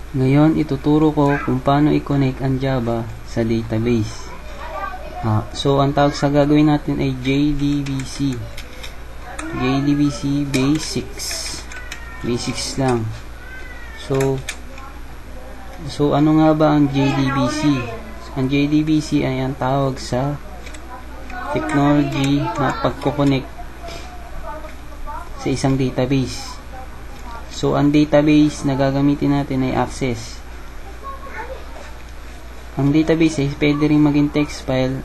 Ngayon, ituturo ko kung paano i-connect ang Java sa database. So, ang tawag sa gagawin natin ay JDBC. JDBC Basics. Basics lang. So, ano nga ba ang JDBC? Ang JDBC ay ang tawag sa technology na pagkoconnect sa isang database. So, ang database na gagamitin natin ay Access. Ang database ay pwede rin maging text file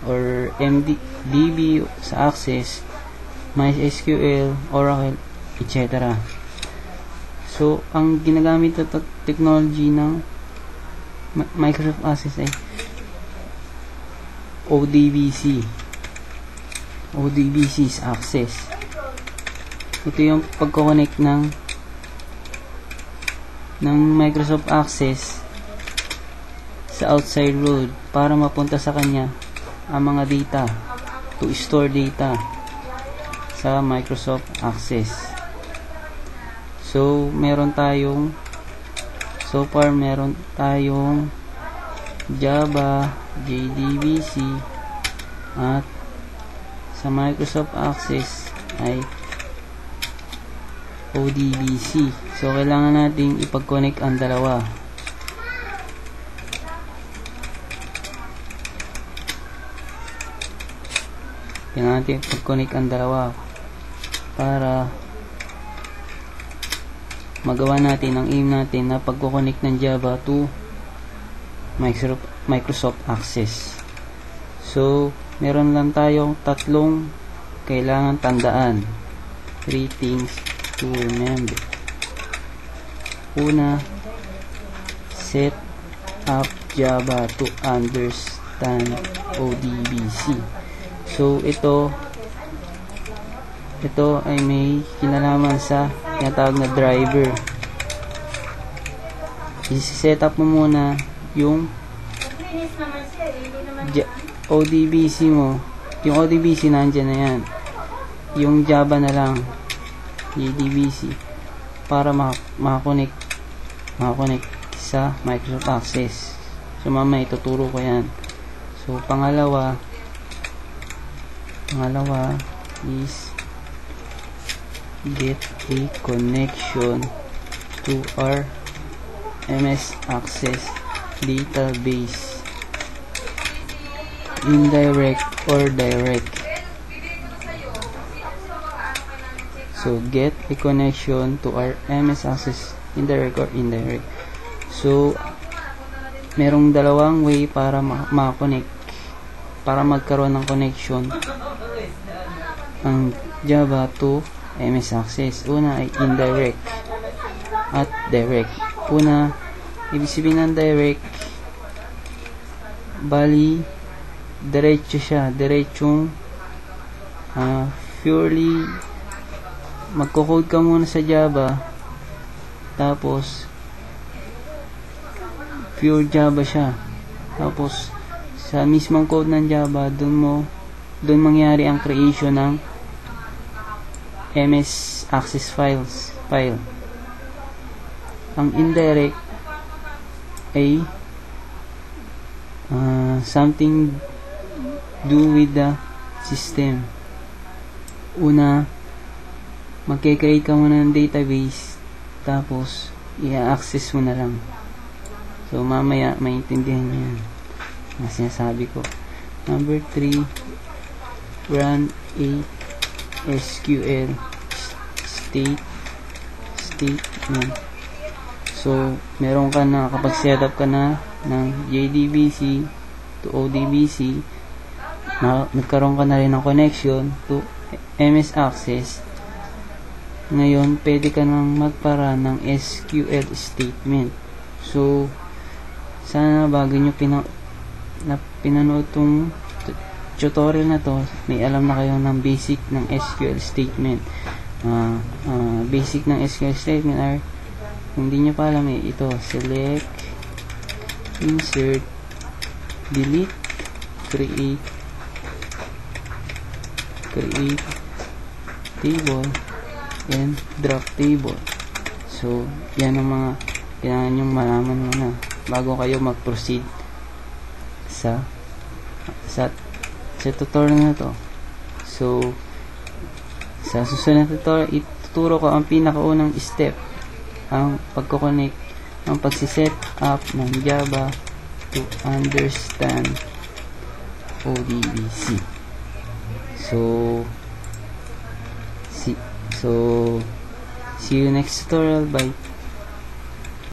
or MDB sa Access, MySQL, Oracle, etc. So, ang ginagamit na technology ng Microsoft Access ay ODBC. ODBC is Access. Ito yung pagkoconnect ng Microsoft Access sa outside world para mapunta sa kanya ang mga data, to store data sa Microsoft Access. So, meron tayong Java, JDBC, at sa Microsoft Access ay ODBC. So, kailangan nating ipag-connect ang dalawa. Kailangan natin ipag-connect ang dalawa para magawa natin ang aim natin na pag-connect ng Java to Microsoft Access. So, meron lang tayong tatlong kailangan tandaan. 3 things to remember. Una, set up Java to understand ODBC. So, ito ay may kinalaman sa tinatawag na driver. I-set up mo muna yung ODBC mo. Yung ODBC nandyan na yan. Yung Java na lang, JDBC, para makakonect sa Microsoft Access. So, mamaya ituturo ko yan. So, pangalawa is get a connection to our MS Access database, indirect or direct. So, get a connection to our MS Access, indirect or indirect. So, merong dalawang way para makakonect, para magkaroon ng connection ang Java to MS Access. Una ay indirect at direct. Una, ibig sabihin ng direct, bali, diretso siya. Diretsong purely magko-code ka muna sa Java, tapos pure Java siya, tapos sa mismong code ng Java doon mangyari ang creation ng MS Access file. Ang indirect ay something do with the system. Una, magke-create ka muna ng database, tapos i-access mo na lang. So, mamaya maintindihan nyo yan na sinasabi ko. Number 3, run a SQL statement. So, meron ka na, kapag setup ka na ng JDBC to ODBC, nagkaroon ka na rin ng connection to MS Access. Ngayon, pwede ka nang magpara ng SQL statement. So, sana bago nyo pinanood tong tutorial na to, may alam na kayo ng basic ng SQL statement. Basic ng SQL statement are, kung di nyo pa alam, ito, select, insert, delete, create table, and drop table. So, yan ang mga kailangan yung malaman muna bago kayo mag-proceed sa tutorial na to. So, sa susunod na tutorial, ituturo ko ang pinakaunang step, ang pagkoconnect, ang pagsiset up ng Java to understand ODBC. So, see you next tutorial. Bye.